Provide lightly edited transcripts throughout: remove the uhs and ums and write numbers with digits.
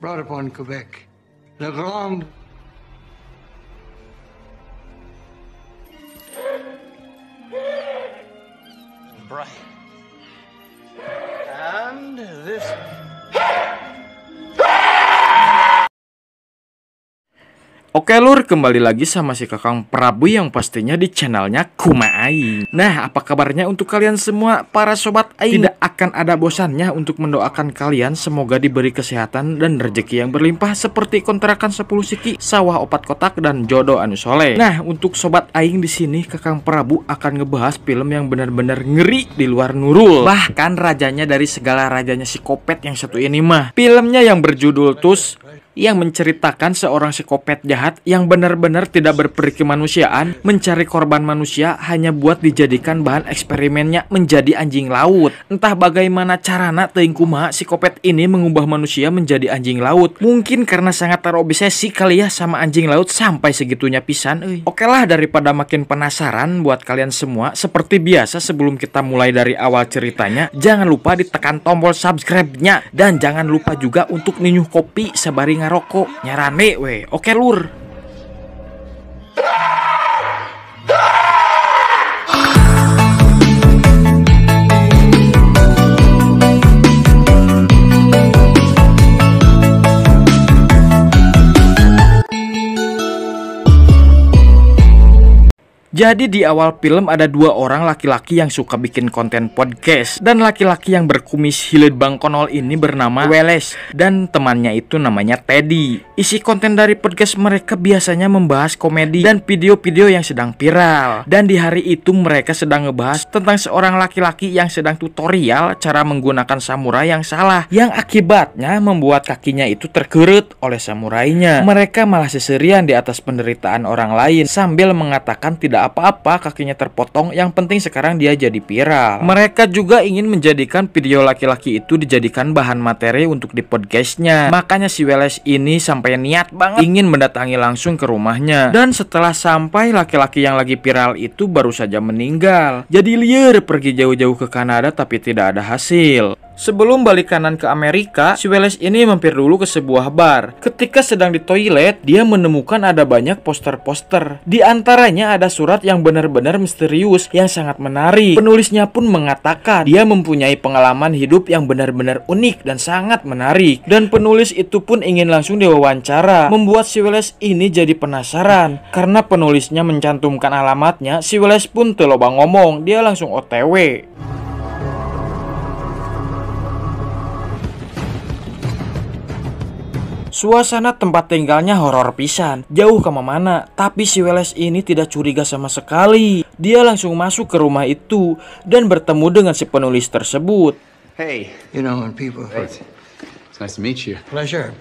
brought upon Quebec. Le Grand bright. And this Oke lur, kembali lagi sama si Kakang Prabu yang pastinya di channelnya Kuma Aing. Nah, apa kabarnya untuk kalian semua para sobat Aing? Tidak akan ada bosannya untuk mendoakan kalian semoga diberi kesehatan dan rezeki yang berlimpah seperti kontrakan 10 siki, sawah 4 kotak, dan jodoh anu soleh. Nah, untuk sobat Aing di sini Kakang Prabu akan ngebahas film yang benar-benar ngeri di luar nurul. Bahkan rajanya dari segala rajanya psikopat yang satu ini mah. Filmnya yang berjudul Tus, yang menceritakan seorang psikopat jahat yang benar-benar tidak berperi kemanusiaan, mencari korban manusia hanya buat dijadikan bahan eksperimennya menjadi anjing laut. Entah bagaimana carana teuing kumaha psikopat ini mengubah manusia menjadi anjing laut. Mungkin karena sangat terobsesi kali ya sama anjing laut sampai segitunya pisan euy. Oke lah, daripada makin penasaran buat kalian semua, seperti biasa sebelum kita mulai dari awal ceritanya, jangan lupa ditekan tombol subscribe-nya dan jangan lupa juga untuk ninyuh kopi sabari ngarokok nyarane we. Oke lur. Jadi di awal film ada dua orang laki-laki yang suka bikin konten podcast. Dan laki-laki yang berkumis hileud bangkonol ini bernama Welles, dan temannya itu namanya Teddy. Isi konten dari podcast mereka biasanya membahas komedi dan video-video yang sedang viral. Dan di hari itu mereka sedang ngebahas tentang seorang laki-laki yang sedang tutorial cara menggunakan samurai yang salah, yang akibatnya membuat kakinya itu terkerut oleh samurainya. Mereka malah seserian di atas penderitaan orang lain sambil mengatakan tidak apa-apa kakinya terpotong, yang penting sekarang dia jadi viral. Mereka juga ingin menjadikan video laki-laki itu dijadikan bahan materi untuk di podcastnya. Makanya si Welles ini sampai niat banget ingin mendatangi langsung ke rumahnya. Dan setelah sampai, laki-laki yang lagi viral itu baru saja meninggal. Jadi liar pergi jauh-jauh ke Kanada tapi tidak ada hasil. Sebelum balik kanan ke Amerika, si Welles ini mampir dulu ke sebuah bar. Ketika sedang di toilet, dia menemukan ada banyak poster-poster. Di antaranya ada surat yang benar-benar misterius yang sangat menarik. Penulisnya pun mengatakan dia mempunyai pengalaman hidup yang benar-benar unik dan sangat menarik. Dan penulis itu pun ingin langsung diwawancara. Membuat si Welles ini jadi penasaran. Karena penulisnya mencantumkan alamatnya, si Welles pun teu loba ngomong, dia langsung OTW. Suasana tempat tinggalnya horor pisan, jauh kemana-mana. Tapi si Welles ini tidak curiga sama sekali. Dia langsung masuk ke rumah itu dan bertemu dengan si penulis tersebut. Hey, you know when people It's nice to meet you. pleasure.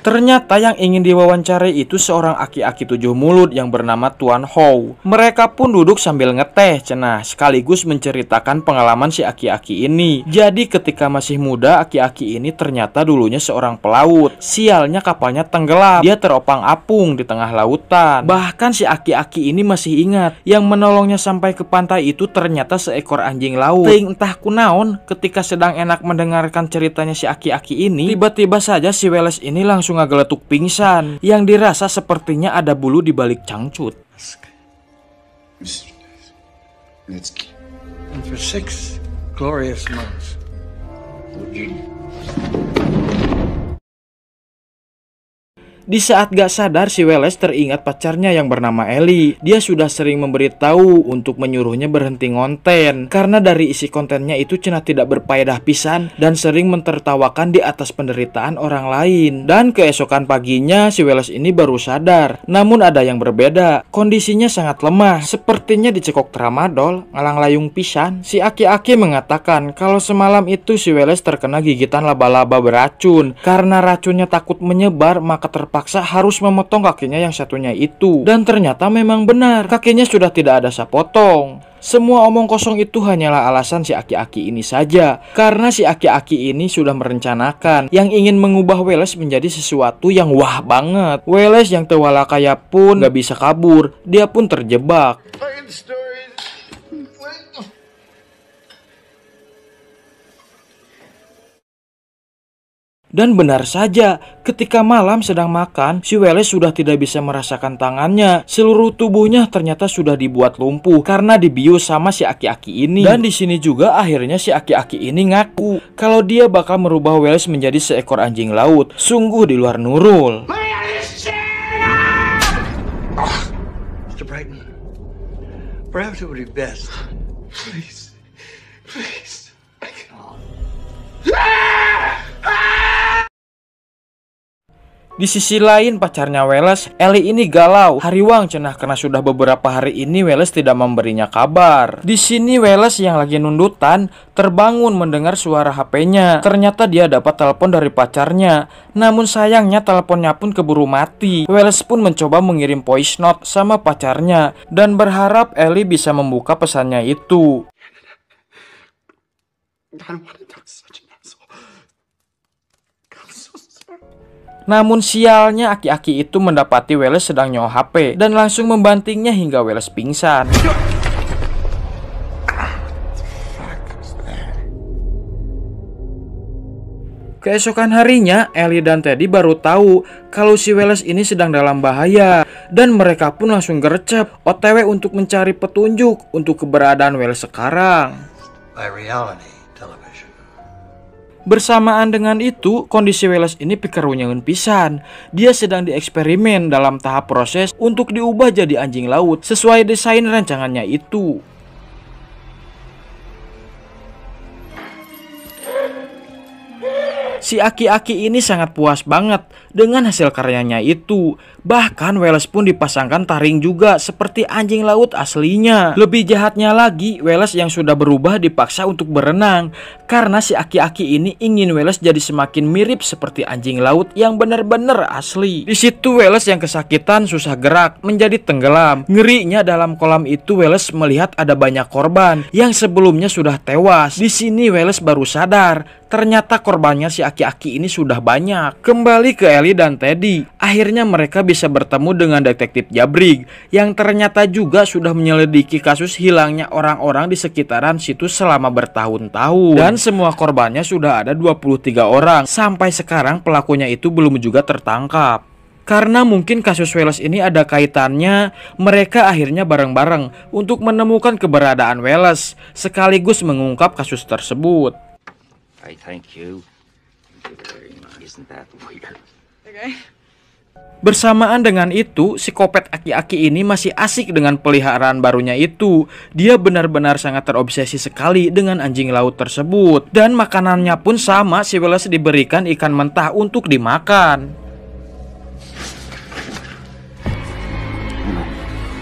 Ternyata yang ingin diwawancarai itu seorang aki-aki 7 mulut yang bernama Tuan Hou. Mereka pun duduk sambil ngeteh cenah, sekaligus menceritakan pengalaman si aki-aki ini. Jadi ketika masih muda, aki-aki ini ternyata dulunya seorang pelaut. Sialnya kapalnya tenggelam, dia teropang-apung di tengah lautan. Bahkan si aki-aki ini masih ingat, yang menolongnya sampai ke pantai itu ternyata seekor anjing laut. Teuing entah kunaon, ketika sedang enak mendengarkan ceritanya si aki-aki ini, tiba-tiba saja si Welles ini langsung ngageletuk pingsan, yang dirasa sepertinya ada bulu di balik cangcut. And for 6 glorious months. Di saat gak sadar, si Welles teringat pacarnya yang bernama Ellie. Dia sudah sering memberitahu untuk menyuruhnya berhenti ngonten, karena dari isi kontennya itu cenah tidak berfaedah pisan dan sering mentertawakan di atas penderitaan orang lain. Dan keesokan paginya si Welles ini baru sadar. Namun ada yang berbeda, kondisinya sangat lemah, sepertinya dicekok tramadol, ngalang layung pisan. Si aki-aki mengatakan kalau semalam itu si Welles terkena gigitan laba-laba beracun. Karena racunnya takut menyebar, maka terpaksa harus memotong kakinya yang satunya itu. Dan ternyata memang benar, kakinya sudah tidak ada sapotong. Semua omong kosong itu hanyalah alasan si aki-aki ini saja. Karena si aki-aki ini sudah merencanakan yang ingin mengubah Welles menjadi sesuatu yang wah banget. Welles yang tewala kaya pun gak bisa kabur, dia pun terjebak. Dan benar saja, ketika malam sedang makan, si Welles sudah tidak bisa merasakan tangannya. Seluruh tubuhnya ternyata sudah dibuat lumpuh karena dibius sama si aki-aki ini. Dan di sini juga akhirnya si aki-aki ini ngaku kalau dia bakal merubah Welles menjadi seekor anjing laut. Sungguh di luar nurul. Mr. Brighton, perhaps it would be best. Please, please, I cannot. Di sisi lain pacarnya Welles, Ellie ini galau, hariwang cenah karena sudah beberapa hari ini Welles tidak memberinya kabar. Di sini Welles yang lagi nundutan terbangun mendengar suara HP-nya. Ternyata dia dapat telepon dari pacarnya. Namun sayangnya teleponnya pun keburu mati. Welles pun mencoba mengirim voice note sama pacarnya dan berharap Ellie bisa membuka pesannya itu. Namun sialnya aki-aki itu mendapati Welles sedang nyawa HP dan langsung membantingnya hingga Welles pingsan. Keesokan harinya, Ellie dan Teddy baru tahu kalau si Welles ini sedang dalam bahaya. Dan mereka pun langsung gercep OTW untuk mencari petunjuk untuk keberadaan Welles sekarang. By reality television. Bersamaan dengan itu, kondisi Welles ini pikerunyeun pisan. Dia sedang dieksperimen dalam tahap proses untuk diubah jadi anjing laut sesuai desain rancangannya itu. Si aki-aki ini sangat puas banget dengan hasil karyanya itu. Bahkan Welles pun dipasangkan taring juga seperti anjing laut aslinya. Lebih jahatnya lagi, Welles yang sudah berubah dipaksa untuk berenang karena si aki-aki ini ingin Welles jadi semakin mirip seperti anjing laut yang benar-benar asli. Di situ Welles yang kesakitan susah gerak menjadi tenggelam. Ngerinya dalam kolam itu Welles melihat ada banyak korban yang sebelumnya sudah tewas. Di sini Welles baru sadar ternyata korbannya si aki-aki ini sudah banyak. Kembali ke Ellie dan Teddy. Akhirnya mereka bisa bertemu dengan detektif Jabrig yang ternyata juga sudah menyelidiki kasus hilangnya orang-orang di sekitaran situ selama bertahun-tahun. Dan semua korbannya sudah ada 23 orang. Sampai sekarang pelakunya itu belum juga tertangkap. Karena mungkin kasus Welles ini ada kaitannya, mereka akhirnya bareng-bareng untuk menemukan keberadaan Welles sekaligus mengungkap kasus tersebut. Thank you. Isn't that weird? Okay. Bersamaan dengan itu, si kopet aki-aki ini masih asik dengan peliharaan barunya itu. Dia benar-benar sangat terobsesi sekali dengan anjing laut tersebut. Dan makanannya pun sama, si Welles diberikan ikan mentah untuk dimakan.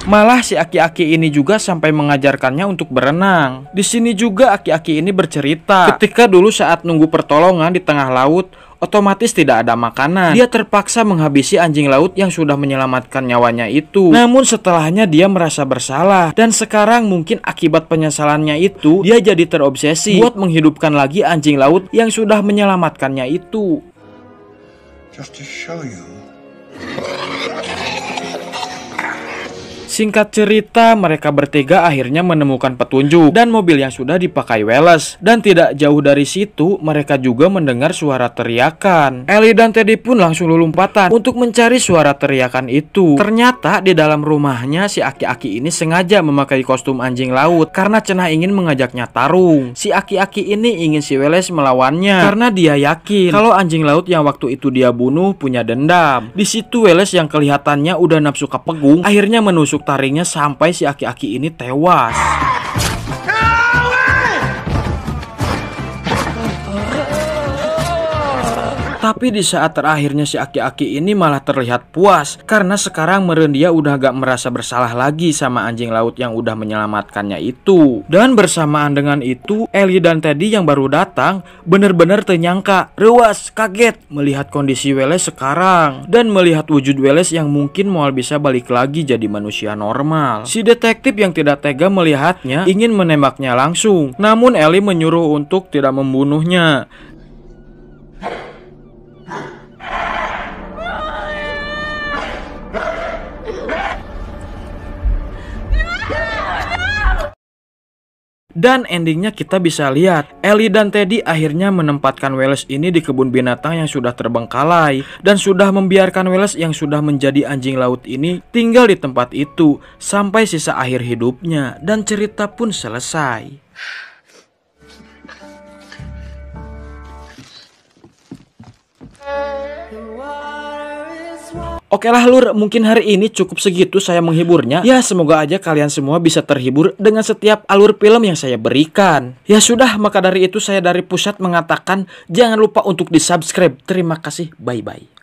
Malah si aki-aki ini juga sampai mengajarkannya untuk berenang. Di sini juga aki-aki ini bercerita, ketika dulu saat nunggu pertolongan di tengah laut, otomatis tidak ada makanan. Dia terpaksa menghabisi anjing laut yang sudah menyelamatkan nyawanya itu. Namun setelahnya dia merasa bersalah. Dan sekarang mungkin akibat penyesalannya itu, dia jadi terobsesi buat menghidupkan lagi anjing laut yang sudah menyelamatkannya itu. Just to show you. Singkat cerita, mereka bertiga akhirnya menemukan petunjuk dan mobil yang sudah dipakai Welles. Dan tidak jauh dari situ, mereka juga mendengar suara teriakan. Ellie dan Teddy pun langsung lompatan untuk mencari suara teriakan itu. Ternyata di dalam rumahnya si aki-aki ini sengaja memakai kostum anjing laut karena cenah ingin mengajaknya tarung. Si aki-aki ini ingin si Welles melawannya karena dia yakin kalau anjing laut yang waktu itu dia bunuh punya dendam. Di situ Welles yang kelihatannya udah nafsu kepegung akhirnya menusuk taringnya sampai si aki-aki ini tewas. Tapi di saat terakhirnya si aki-aki ini malah terlihat puas karena sekarang meureun dia udah gak merasa bersalah lagi sama anjing laut yang udah menyelamatkannya itu. Dan bersamaan dengan itu, Ellie dan Teddy yang baru datang bener-bener ternyangka, reuas, kaget melihat kondisi Welles sekarang dan melihat wujud Welles yang mungkin moal bisa balik lagi jadi manusia normal. Si detektif yang tidak tega melihatnya ingin menembaknya langsung, namun Ellie menyuruh untuk tidak membunuhnya. Dan endingnya kita bisa lihat Ellie dan Teddy akhirnya menempatkan Wallace ini di kebun binatang yang sudah terbengkalai, dan sudah membiarkan Wallace yang sudah menjadi anjing laut ini tinggal di tempat itu sampai sisa akhir hidupnya, dan cerita pun selesai. Oke lah lur, mungkin hari ini cukup segitu saya menghiburnya. Ya semoga aja kalian semua bisa terhibur dengan setiap alur film yang saya berikan. Ya sudah, maka dari itu saya dari pusat mengatakan jangan lupa untuk di subscribe. Terima kasih, bye bye.